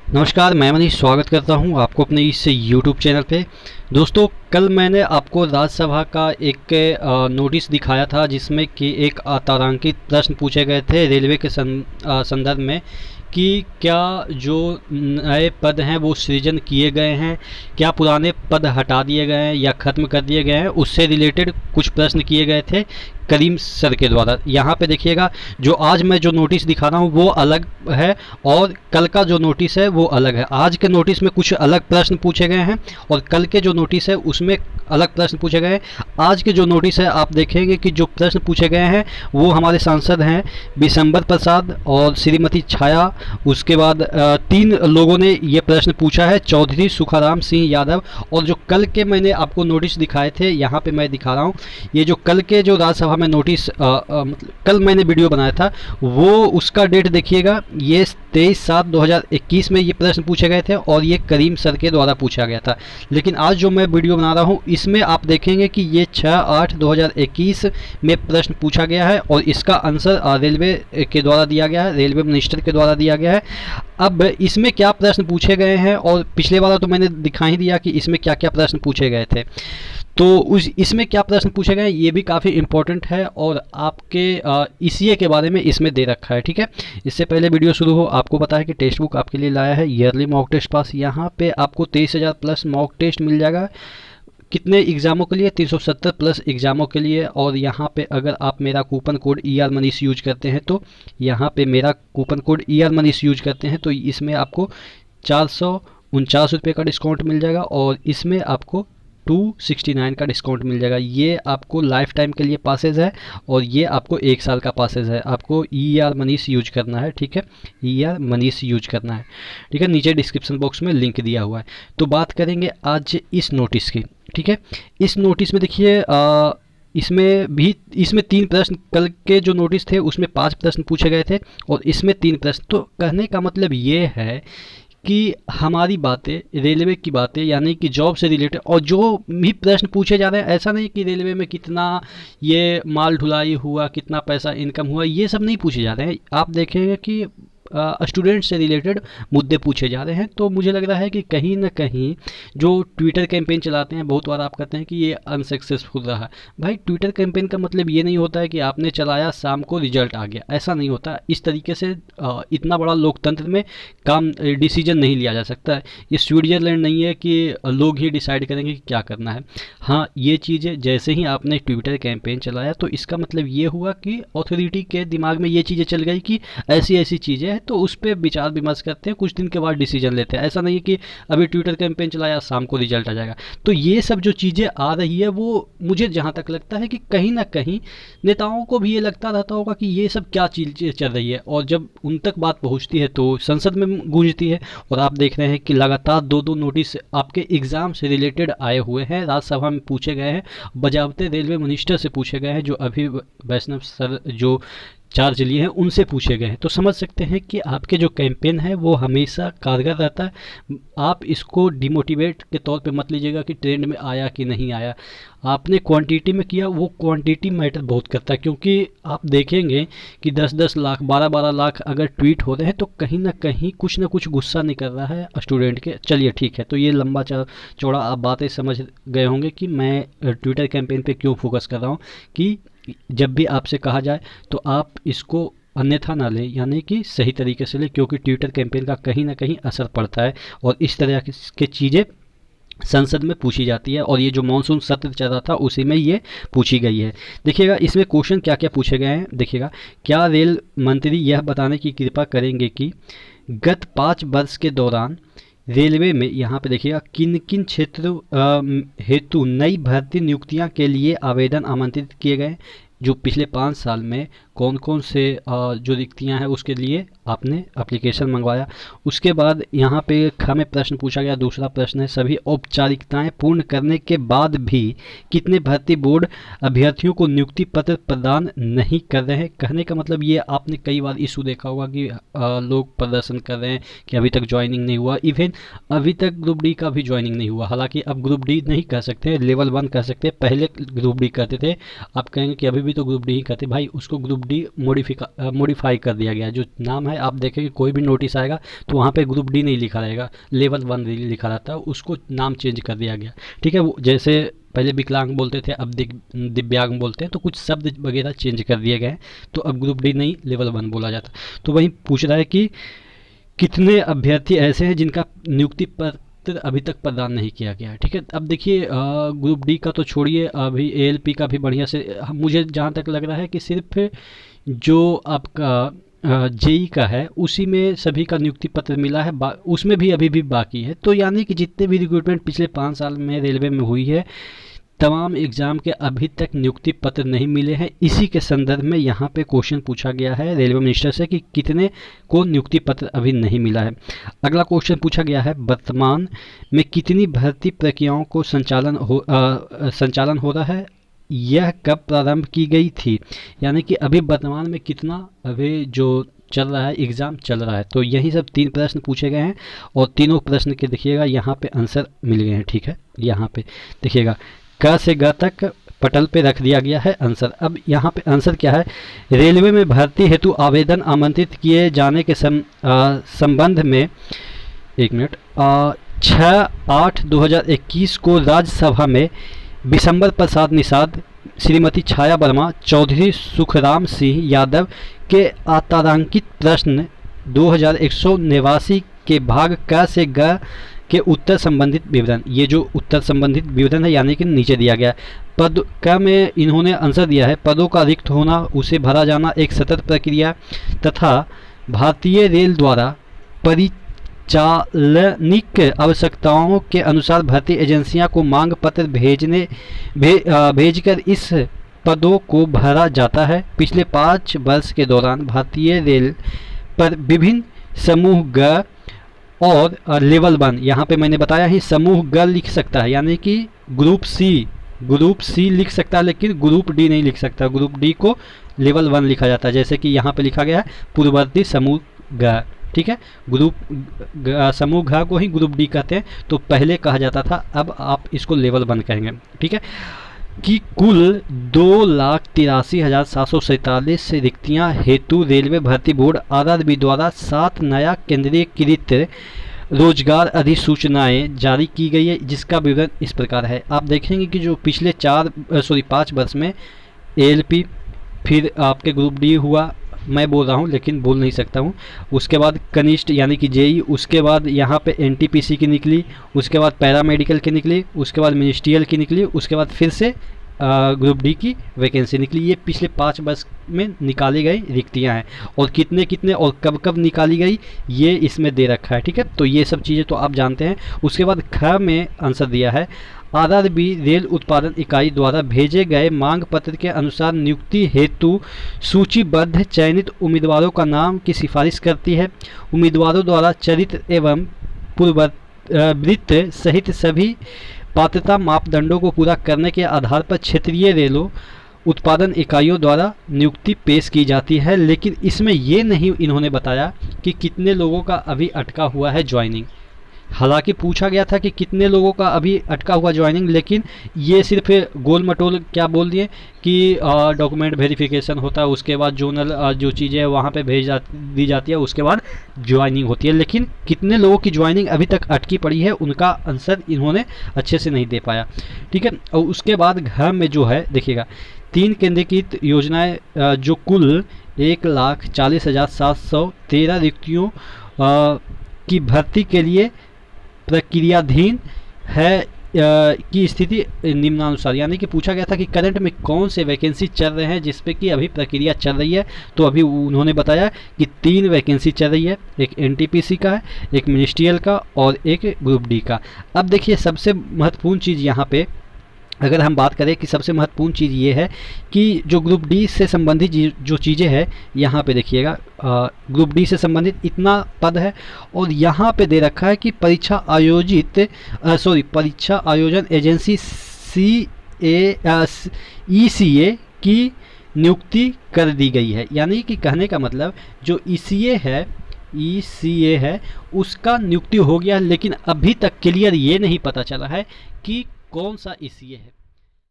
नमस्कार, मैं मनीष स्वागत करता हूं आपको अपने इस यूट्यूब चैनल पे। दोस्तों, कल मैंने आपको राज्यसभा का एक नोटिस दिखाया था जिसमें कि एक तारांकित प्रश्न पूछे गए थे रेलवे के संदर्भ में कि क्या जो नए पद हैं वो सृजन किए गए हैं, क्या पुराने पद हटा दिए गए हैं या ख़त्म कर दिए गए हैं, उससे रिलेटेड कुछ प्रश्न किए गए थे करीम सर के द्वारा। यहाँ पे देखिएगा, जो आज मैं जो नोटिस दिखा रहा हूँ वो अलग है और कल का जो नोटिस है वो अलग है। आज के नोटिस में कुछ अलग प्रश्न पूछे गए हैं और कल के जो नोटिस है उसमें अलग प्रश्न पूछे गए हैं। आज के जो नोटिस है आप देखेंगे कि जो प्रश्न पूछे गए हैं वो हमारे सांसद हैं बिशंबर प्रसाद और श्रीमती छाया। उसके बाद 3 लोगों ने ये प्रश्न पूछा है, चौधरी सुखाराम सिंह यादव। और जो कल के मैंने आपको नोटिस दिखाए थे यहाँ पे मैं दिखा रहा हूँ, ये जो कल के जो राज्यसभा में नोटिस मतलब कल मैंने वीडियो बनाया था वो उसका डेट देखिएगा, ये 23/7/2021 में ये प्रश्न पूछे गए थे और ये करीम सर के द्वारा पूछा गया था। लेकिन आज जो मैं वीडियो बना रहा हूँ इसमें आप देखेंगे कि ये 6/8/2021 में प्रश्न पूछा गया है और इसका आंसर रेलवे के द्वारा दिया गया है, रेलवे मिनिस्टर के द्वारा दिया गया है। अब इसमें क्या प्रश्न पूछे गए हैं और पिछले वाला तो मैंने दिखा ही दिया कि इसमें क्या क्या प्रश्न पूछे गए थे, तो इसमें क्या प्रश्न पूछे गए ये भी काफ़ी इंपॉर्टेंट है और आपके ईसीए के बारे में इसमें दे रखा है। ठीक है, इससे पहले वीडियो शुरू हो आपको पता है कि टेक्स्ट बुक आपके लिए लाया है ईयरली मॉक टेस्ट पास। यहाँ पे आपको 23,000 प्लस मॉक टेस्ट मिल जाएगा। कितने एग्ज़ामों के लिए? 370 प्लस एग्ज़ामों के लिए। और यहाँ पे अगर आप मेरा coupon code ER Manish use करते हैं तो यहाँ पे मेरा coupon code ER Manish use करते हैं तो इसमें आपको 449 रुपये का डिस्काउंट मिल जाएगा और इसमें आपको 269 का डिस्काउंट मिल जाएगा। ये आपको लाइफ टाइम के लिए पासेज है और ये आपको 1 साल का पासेज है। आपको ER मनीष यूज करना है। ठीक है, ER मनीष यूज करना है। ठीक है, नीचे डिस्क्रिप्शन बॉक्स में लिंक दिया हुआ है। तो बात करेंगे आज इस नोटिस की। ठीक है, इस नोटिस में देखिए इसमें 3 प्रश्न, कल के जो नोटिस थे उसमें 5 प्रश्न पूछे गए थे और इसमें 3 प्रश्न। तो कहने का मतलब ये है कि हमारी बातें, रेलवे की बातें, यानी कि जॉब से रिलेटेड, और जो भी प्रश्न पूछे जा रहे हैं ऐसा नहीं कि रेलवे में कितना ये माल ढुलाई हुआ, कितना पैसा इनकम हुआ, ये सब नहीं पूछे जा रहे हैं। आप देखेंगे कि स्टूडेंट से रिलेटेड मुद्दे पूछे जा रहे हैं। तो मुझे लग रहा है कि कहीं ना कहीं जो ट्विटर कैंपेन चलाते हैं, बहुत बार आप कहते हैं कि ये अनसक्सेसफुल रहा। भाई, ट्विटर कैंपेन का मतलब ये नहीं होता है कि आपने चलाया शाम को रिजल्ट आ गया, ऐसा नहीं होता। इस तरीके से इतना बड़ा लोकतंत्र में काम डिसीजन नहीं लिया जा सकता है। ये स्विट्जरलैंड नहीं है कि लोग ही डिसाइड करेंगे कि क्या करना है। हाँ, ये चीज़ें जैसे ही आपने ट्विटर कैंपेन चलाया तो इसका मतलब ये हुआ कि अथॉरिटी के दिमाग में ये चीज़ें चल गई कि ऐसी ऐसी चीज़ें तो उस पर विचार विमर्श करते हैं, कुछ दिन के बाद डिसीजन लेते हैं। ऐसा नहीं है कि अभी ट्विटर कैंपेन चलाया शाम को रिजल्ट आ जाएगा। तो ये सब जो चीज़ें आ रही है वो मुझे जहाँ तक लगता है कि कहीं ना कहीं नेताओं को भी ये लगता रहता होगा कि ये सब क्या चीज़ें चल रही है और जब उन तक बात पहुँचती है तो संसद में गूंजती है। और आप देख रहे हैं कि लगातार 2-2 नोटिस आपके एग्ज़ाम से रिलेटेड आए हुए हैं, राज्यसभा में पूछे गए हैं, बजावते रेलवे मिनिस्टर से पूछे गए हैं, जो अभी वैष्णव सर जो चार्ज लिए हैं उनसे पूछे गए हैं। तो समझ सकते हैं कि आपके जो कैंपेन है वो हमेशा कारगर रहता है। आप इसको डिमोटिवेट के तौर पे मत लीजिएगा कि ट्रेंड में आया कि नहीं आया। आपने क्वांटिटी में किया, वो क्वांटिटी मैटर बहुत करता है, क्योंकि आप देखेंगे कि 10-10 लाख, 12-12 लाख अगर ट्वीट हो रहे हैं तो कहीं ना कहीं कुछ ना कुछ गुस्सा निकल रहा है स्टूडेंट के। चलिए ठीक है, तो ये लंबा चौड़ा आप बातें समझ गए होंगे कि मैं ट्विटर कैंपेन पे क्यों फोकस कर रहा हूँ, कि जब भी आपसे कहा जाए तो आप इसको अन्यथा ना लें, यानी कि सही तरीके से लें, क्योंकि ट्विटर कैंपेन का कहीं ना कहीं असर पड़ता है और इस तरह की चीज़ें संसद में पूछी जाती है। और ये जो मानसून सत्र चल रहा था उसी में ये पूछी गई है। देखिएगा इसमें क्वेश्चन क्या क्या पूछे गए हैं। देखिएगा, क्या रेल मंत्री यह बताने की कृपा करेंगे कि गत 5 वर्ष के दौरान रेलवे में, यहाँ पे देखिएगा, किन किन क्षेत्रों हेतु नई भर्ती नियुक्तियाँ के लिए आवेदन आमंत्रित किए गए, जो पिछले 5 साल में कौन कौन से जो रिक्तियाँ हैं उसके लिए आपने एप्लीकेशन मंगवाया। उसके बाद यहाँ पे हमें प्रश्न पूछा गया, दूसरा प्रश्न है, सभी औपचारिकताएं पूर्ण करने के बाद भी कितने भर्ती बोर्ड अभ्यर्थियों को नियुक्ति पत्र प्रदान नहीं कर रहे हैं। कहने का मतलब ये आपने कई बार इशू देखा होगा कि लोग प्रदर्शन कर रहे हैं कि अभी तक ज्वाइनिंग नहीं हुआ। इवन अभी तक ग्रुप डी का भी ज्वाइनिंग नहीं हुआ। हालांकि अब ग्रुप डी नहीं कह सकते, लेवल 1 कह सकते हैं। पहले ग्रुप डी कहते थे, आप कहेंगे कि अभी भी तो ग्रुप डी ही कहते। भाई, उसको ग्रुप डी मॉडिफाई कर दिया गया है। जो नाम है आप देखेंगे कोई भी नोटिस आएगा तो वहाँ पे ग्रुप डी नहीं लिखा रहेगा, लेवल 1 लिखा रहता है, उसको नाम चेंज कर दिया गया। ठीक है, वो जैसे पहले विकलांग बोलते थे अब दिव्यांग बोलते हैं, तो कुछ शब्द वगैरह चेंज कर दिए गए हैं, तो अब ग्रुप डी नहीं लेवल 1 बोला जाता। तो वहीं पूछ रहा है कि कितने अभ्यर्थी ऐसे हैं जिनका नियुक्ति पत्र अभी तक प्रदान नहीं किया गया है। ठीक है, अब देखिए ग्रुप डी का तो छोड़िए, अभी एएलपी का भी बढ़िया से मुझे जहाँ तक लग रहा है कि सिर्फ जो आपका जेई का है उसी में सभी का नियुक्ति पत्र मिला है, उसमें भी अभी भी बाकी है। तो यानी कि जितने भी रिक्रूटमेंट पिछले 5 साल में रेलवे में हुई है, तमाम एग्ज़ाम के अभी तक नियुक्ति पत्र नहीं मिले हैं। इसी के संदर्भ में यहाँ पे क्वेश्चन पूछा गया है रेलवे मिनिस्टर से कि कितने को नियुक्ति पत्र अभी नहीं मिला है। अगला क्वेश्चन पूछा गया है, वर्तमान में कितनी भर्ती प्रक्रियाओं को संचालन हो रहा है, यह कब प्रारंभ की गई थी, यानी कि अभी वर्तमान में कितना अभी जो चल रहा है एग्ज़ाम चल रहा है। तो यही सब 3 प्रश्न पूछे गए हैं और तीनों प्रश्न के देखिएगा यहाँ पे आंसर मिल गए हैं। ठीक है, यहाँ पे देखिएगा क से ग तक पटल पे रख दिया गया है आंसर। अब यहाँ पे आंसर क्या है, रेलवे में भर्ती हेतु आवेदन आमंत्रित किए जाने के संबंध में 6/8/2021 को राज्यसभा में विशंबर प्रसाद निषाद, श्रीमती छाया वर्मा, चौधरी सुखराम सिंह यादव के आतारांकित प्रश्न 2189 के भाग क से ग के उत्तर संबंधित विवरण, ये जो उत्तर संबंधित विवरण है यानी कि नीचे दिया गया है। पद क में इन्होंने आंसर दिया है, पदों का रिक्त होना, उसे भरा जाना एक सतत प्रक्रिया तथा भारतीय रेल द्वारा परिचालनिक आवश्यकताओं के अनुसार भर्ती एजेंसियां को मांग पत्र भेजकर इस पदों को भरा जाता है। पिछले 5 वर्ष के दौरान भारतीय रेल पर विभिन्न समूह ग और लेवल 1, यहाँ पे मैंने बताया ही समूह ग लिख सकता है, यानी कि ग्रुप सी लिख सकता है, लेकिन ग्रुप डी नहीं लिख सकता। ग्रुप डी को लेवल 1 लिखा जाता है, जैसे कि यहाँ पे लिखा गया है पूर्ववर्ती समूह ग। ठीक है, समूह घ को ही ग्रुप डी कहते हैं, तो पहले कहा जाता था, अब आप इसको लेवल 1 कहेंगे। ठीक है, कि कुल 2,83,747 रिक्तियां हेतु रेलवे भर्ती बोर्ड RRB द्वारा 7 नया केंद्रीयकृत रोजगार अधिसूचनाएं जारी की गई है, जिसका विवरण इस प्रकार है। आप देखेंगे कि जो पिछले 5 वर्ष में ALP, फिर आपके ग्रुप डी हुआ, मैं बोल रहा हूँ लेकिन बोल नहीं सकता हूँ, उसके बाद कनिष्ठ यानी कि जेई, उसके बाद यहाँ पे NTPC की निकली, उसके बाद पैरामेडिकल की निकली, उसके बाद मिनिस्ट्रियल की निकली, उसके बाद फिर से ग्रुप डी की वैकेंसी निकली। ये पिछले 5 वर्ष में निकाली गई रिक्तियाँ हैं, और कितने कितने और कब कब निकाली गई ये इसमें दे रखा है। ठीक है, तो ये सब चीज़ें तो आप जानते हैं। उसके बाद ख में आंसर दिया है, RRB रेल उत्पादन इकाई द्वारा भेजे गए मांग पत्र के अनुसार नियुक्ति हेतु सूचीबद्ध चयनित उम्मीदवारों का नाम की सिफारिश करती है। उम्मीदवारों द्वारा चरित्र एवं पूर्ववृत्त सहित सभी पात्रता मापदंडों को पूरा करने के आधार पर क्षेत्रीय रेलों उत्पादन इकाइयों द्वारा नियुक्ति पेश की जाती है। लेकिन इसमें ये नहीं इन्होंने बताया कि कितने लोगों का अभी अटका हुआ है ज्वाइनिंग। हालांकि पूछा गया था कि कितने लोगों का अभी अटका हुआ ज्वाइनिंग, लेकिन ये सिर्फ गोल मटोल क्या बोल दिए कि डॉक्यूमेंट वेरिफिकेशन होता है, उसके बाद जोनल जो चीज़ें वहाँ पे दी जाती है, उसके बाद ज्वाइनिंग होती है। लेकिन कितने लोगों की ज्वाइनिंग अभी तक अटकी पड़ी है उनका आंसर इन्होंने अच्छे से नहीं दे पाया। ठीक है, और उसके बाद घर में जो है देखिएगा 3 केंद्रीकृत योजनाएं जो कुल 1,40,713 रिक्तियों की भर्ती के लिए प्रक्रियाधीन है की स्थिति निम्नानुसार, यानी कि पूछा गया था कि करंट में कौन से वैकेंसी चल रहे हैं जिस पे कि अभी प्रक्रिया चल रही है। तो अभी उन्होंने बताया कि 3 वैकेंसी चल रही है, एक NTPC का है, एक मिनिस्ट्रियल का और एक ग्रुप डी का। अब देखिए सबसे महत्वपूर्ण चीज़ यहाँ पे अगर हम बात करें कि सबसे महत्वपूर्ण चीज़ ये है कि जो ग्रुप डी से संबंधित जो चीज़ें हैं यहाँ पे देखिएगा, ग्रुप डी से संबंधित इतना पद है और यहाँ पे दे रखा है कि परीक्षा आयोजन एजेंसी ECA की नियुक्ति कर दी गई है। यानी कि कहने का मतलब जो ECA है उसका नियुक्ति हो गया, लेकिन अभी तक क्लियर ये नहीं पता चला है कि कौन सा ECA है।